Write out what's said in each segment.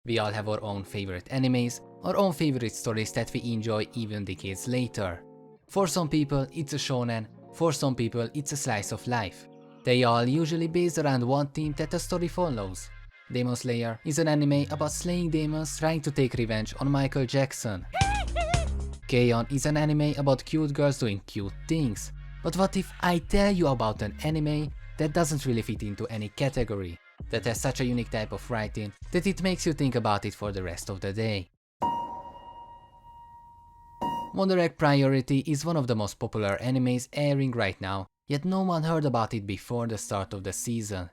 We all have our own favorite animes, our own favorite stories that we enjoy even decades later. For some people it's a shonen, for some people it's a slice of life. They are usually based around one theme that the story follows. Demon Slayer is an anime about slaying demons trying to take revenge on Michael Jackson. K-On! Is an anime about cute girls doing cute things. But what if I tell you about an anime that doesn't really fit into any category, that has such a unique type of writing that it makes you think about it for the rest of the day? Wonder Egg Priority is one of the most popular animes airing right now, yet no one heard about it before the start of the season.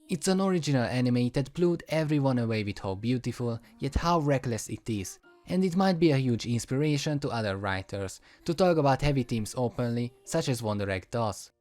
It's an original anime that blew everyone away with how beautiful, yet how reckless it is, and it might be a huge inspiration to other writers to talk about heavy themes openly, such as Wonder Egg does.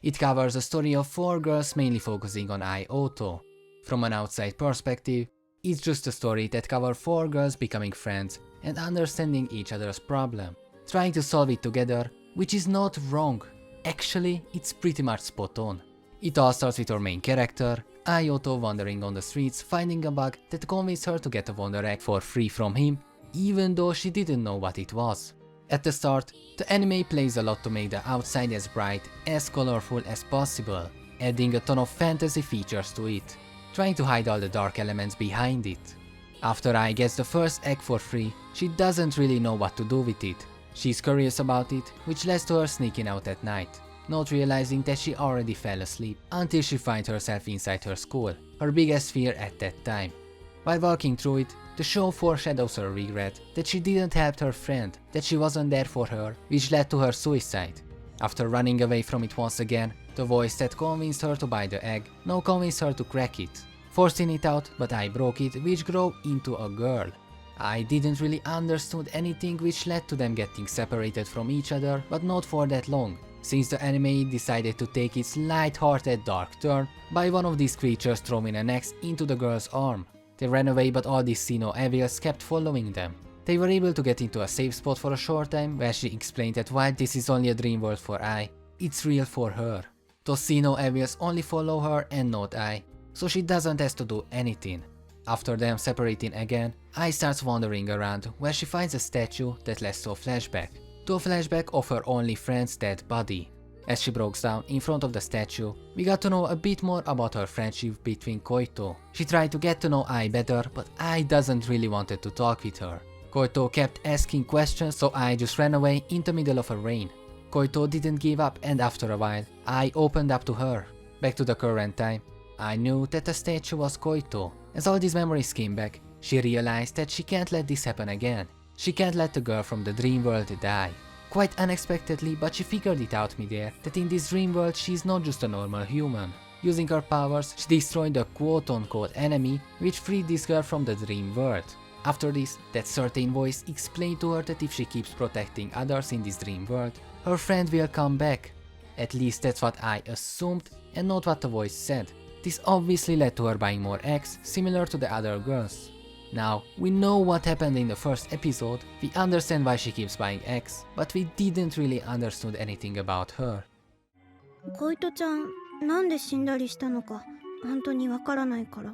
It covers a story of 4 girls mainly focusing on Ooto. From an outside perspective, it's just a story that covers 4 girls becoming friends and understanding each other's problem, trying to solve it together, which is not wrong. Actually, it's pretty much spot on. It all starts with our main character, Ooto, wandering on the streets, finding a bug that convinced her to get a Wonder Egg for free from him, even though she didn't know what it was. At the start, the anime plays a lot to make the outside as bright, as colorful as possible, adding a ton of fantasy features to it, trying to hide all the dark elements behind it. After Ai gets the first egg for free, she doesn't really know what to do with it. She's curious about it, which leads to her sneaking out at night, not realizing that she already fell asleep until she finds herself inside her school, her biggest fear at that time. While walking through it, the show foreshadows her regret that she didn't help her friend, that she wasn't there for her, which led to her suicide. After running away from it once again, the voice that convinced her to buy the egg now convinced her to crack it, forcing it out, but I broke it, which grew into a girl. I didn't really understood anything, which led to them getting separated from each other, but not for that long, since the anime decided to take its light-hearted dark turn by one of these creatures throwing an axe into the girl's arm. They ran away, but all these Sino evils kept following them. They were able to get into a safe spot for a short time, where she explained that while this is only a dream world for Ai, it's real for her. Those Sino evils only follow her and not Ai, so she doesn't have to do anything. After them separating again, Ai starts wandering around, where she finds a statue that leads to a flashback of her only friend's dead body. As she breaks down in front of the statue, we got to know a bit more about her friendship between Koito. She tried to get to know Ai better, but Ai doesn't really wanted to talk with her. Koito kept asking questions, so Ai just ran away in the middle of a rain. Koito didn't give up, and after a while, Ai opened up to her. Back to the current time, I knew that the statue was Koito. As all these memories came back, she realized that she can't let this happen again. She can't let the girl from the dream world die. Quite unexpectedly, but she figured it out midair, that in this dream world she's not just a normal human. Using her powers, she destroyed the quote-unquote enemy, which freed this girl from the dream world. After this, that certain voice explained to her that if she keeps protecting others in this dream world, her friend will come back. At least that's what I assumed, and not what the voice said. This obviously led to her buying more eggs, similar to the other girls. Now, we know what happened in the first episode, we understand why she keeps buying eggs, but we didn't really understood anything about her. 小糸ちゃん、なんで死んだりしたのか、本当にわからないから。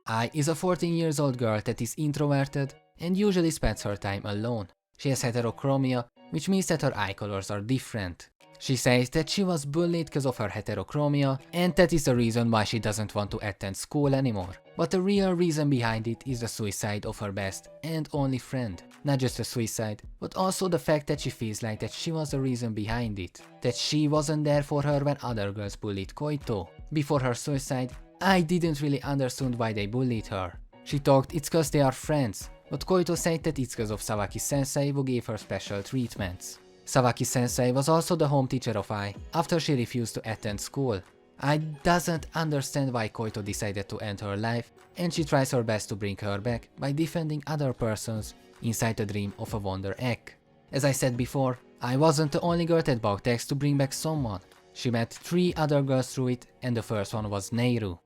Ai is a 14 years old girl that is introverted and usually spends her time alone. She has heterochromia, which means that her eye colors are different. She says that she was bullied because of her heterochromia, and that is the reason why she doesn't want to attend school anymore. But the real reason behind it is the suicide of her best and only friend. Not just the suicide, but also the fact that she feels like that she was the reason behind it. That she wasn't there for her when other girls bullied Koito. Before her suicide, I didn't really understand why they bullied her. She thought it's cause they are friends, but Koito said that it's cause of Sawaki-sensei who gave her special treatments. Sawaki-sensei was also the home teacher of Ai, after she refused to attend school. Ai doesn't understand why Koito decided to end her life, and she tries her best to bring her back by defending other persons inside the dream of a Wonder Egg. As I said before, Ai wasn't the only girl that bought eggs to bring back someone. She met 3 other girls through it, and the first one was Neiru.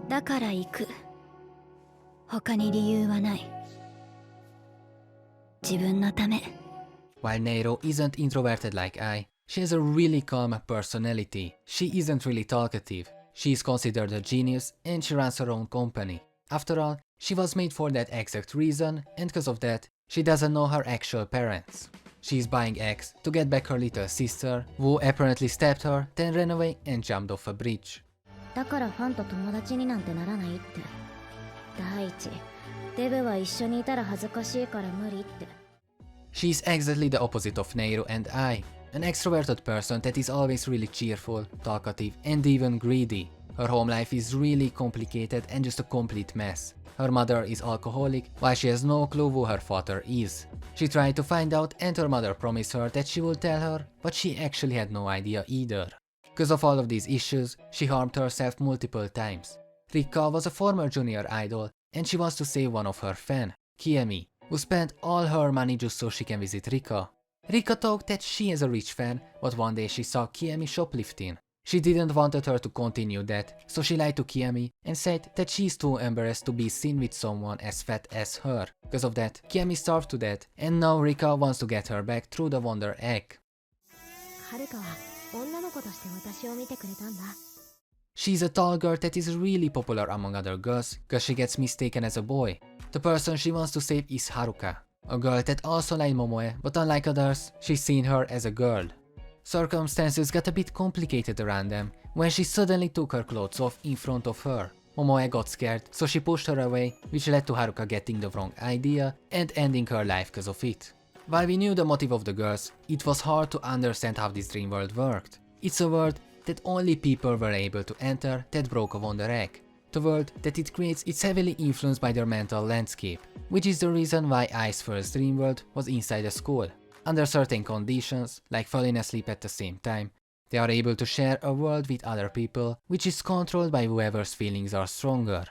だから行く。他に理由はない。自分のため。While Neiru isn't introverted like Ai, she has a really calm personality. She isn't really talkative. She is considered a genius and she runs her own company. After all, She was made for that exact reason, and because of that, she doesn't know her actual parents. She's buying eggs to get back her little sister, who apparently stabbed her, then ran away and jumped off a bridge. だからファンと友達になんてならないって。第一、デブは一緒にいたら恥ずかしいから無理って。She's exactly the opposite of Neiro and I, an extroverted person that is always really cheerful, talkative, and even greedy. Her home life is really complicated and just a complete mess. Her mother is alcoholic, while she has no clue who her father is. She tried to find out and her mother promised her that she would tell her, but she actually had no idea either. Because of all of these issues, she harmed herself multiple times. Rika was a former junior idol and she wants to save one of her fans, Kiemi, who spent all her money just so she can visit Rika. Rika thought that she is a rich fan, but one day she saw Kiemi shoplifting. She didn't want her to continue that, so she lied to Kiemi and said that she's too embarrassed to be seen with someone as fat as her. Because of that, Kiemi starved to death, and now Rika wants to get her back through the Wonder Egg. はるかは女の子として私を見てくれたんだ。 She's a tall girl that is really popular among other girls, cause she gets mistaken as a boy. The person she wants to save is Haruka, a girl that also liked Momoe, but unlike others, she's seen her as a girl. Circumstances got a bit complicated around them when she suddenly took her clothes off in front of her. Momoe got scared, so she pushed her away, which led to Haruka getting the wrong idea and ending her life because of it. While we knew the motive of the girls, it was hard to understand how this dream world worked. It's a world that only people were able to enter that broke a Wonder Egg. The world that it creates is heavily influenced by their mental landscape, which is the reason why Ai's first dream world was inside a school. Under certain conditions, like falling asleep at the same time, they are able to share a world with other people, which is controlled by whoever's feelings are stronger.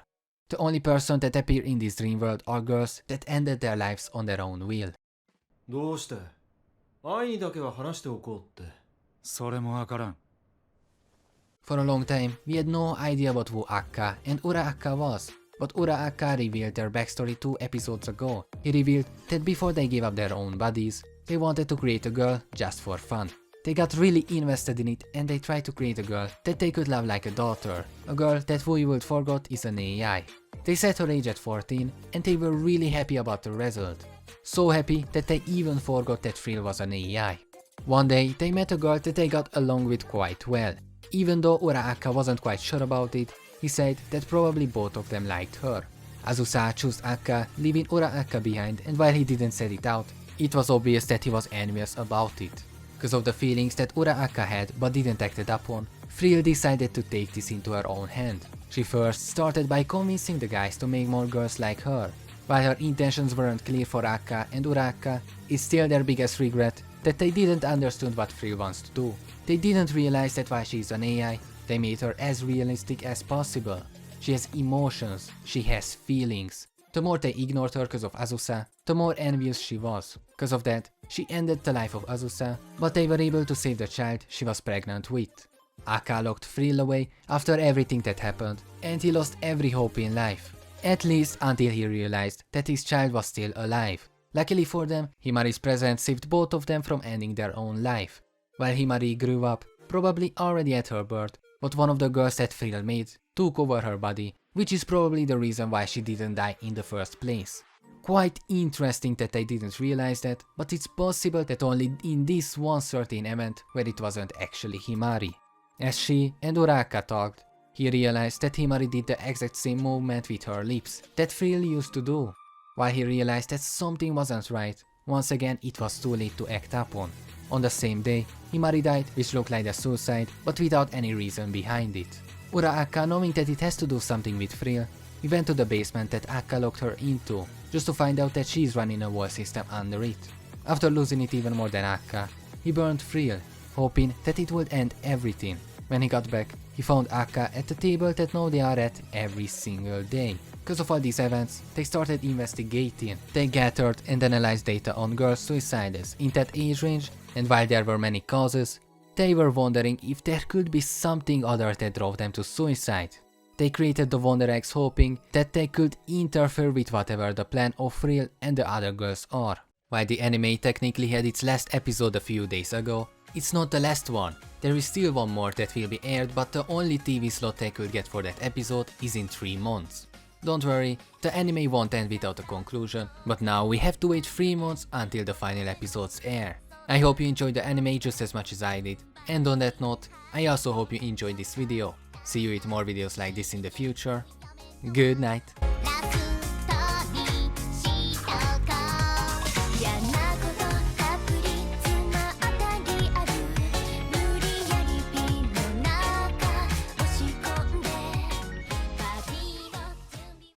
The only person that appear in this dream world are girls that ended their lives on their own will. どうして愛にだけは話しておこうって。それもわからん。 For a long time, we had no idea what Acca and Ura-Acca was, but Ura-Acca revealed their backstory 2 episodes ago. He revealed that before they gave up their own bodies, they wanted to create a girl just for fun. They got really invested in it and they tried to create a girl that they could love like a daughter, a girl that who you would forgot is an AI. They set her age at 14 and they were really happy about the result. So happy that they even forgot that Frill was an AI. One day they met a girl that they got along with quite well. Even though Ura-Acca wasn't quite sure about it, he said that probably both of them liked her. Azusa chose Acca, leaving Ura-Acca behind, and while he didn't say it out, it was obvious that he was envious about it. Because of the feelings that Ura-Acca had but didn't act it upon, Frill decided to take this into her own hand. She first started by convincing the guys to make more girls like her. While her intentions weren't clear for Acca and Ura-Acca, it's still their biggest regret that they didn't understand what Frill wants to do. They didn't realize that while she's an AI, they made her as realistic as possible. She has emotions, she has feelings. The more they ignored her because of Azusa, the more envious she was. Because of that, she ended the life of Azusa, but they were able to save the child she was pregnant with. Acca locked Frill away after everything that happened, and he lost every hope in life. At least until he realized that his child was still alive. Luckily for them, Himari's presence saved both of them from ending their own life. While Himari grew up, probably already at her birth, but one of the girls that Frill made took over her body, which is probably the reason why she didn't die in the first place. Quite interesting that they didn't realize that, but it's possible that only in this one certain event where it wasn't actually Himari. As she and Ura-Acca talked, he realized that Himari did the exact same movement with her lips that Frill used to do. While he realized that something wasn't right, once again it was too late to act upon. On the same day, Himari died, which looked like a suicide, but without any reason behind it. Ura-Acca, knowing that it has to do something with Frill, he went to the basement that Acca locked her into, just to find out that she's running a wall system under it. After losing it even more than Acca, he burned Frill, hoping that it would end everything. When he got back, he found Acca at the table that now they are at every single day. Because of all these events, they started investigating. They gathered and analyzed data on girls' suicides in that age range, and while there were many causes, they were wondering if there could be something other that drove them to suicide. They created the Wonder Eggs hoping that they could interfere with whatever the plan of Frill and the other girls are. While the anime technically had its last episode a few days ago, it's not the last one. There is still one more that will be aired, but the only TV slot they could get for that episode is in 3 months. Don't worry, the anime won't end without a conclusion, but now we have to wait 3 months until the final episodes air. I hope you enjoyed the anime just as much as I did, and on that note, I also hope you enjoyed this video. See you with more videos like this in the future. Good night.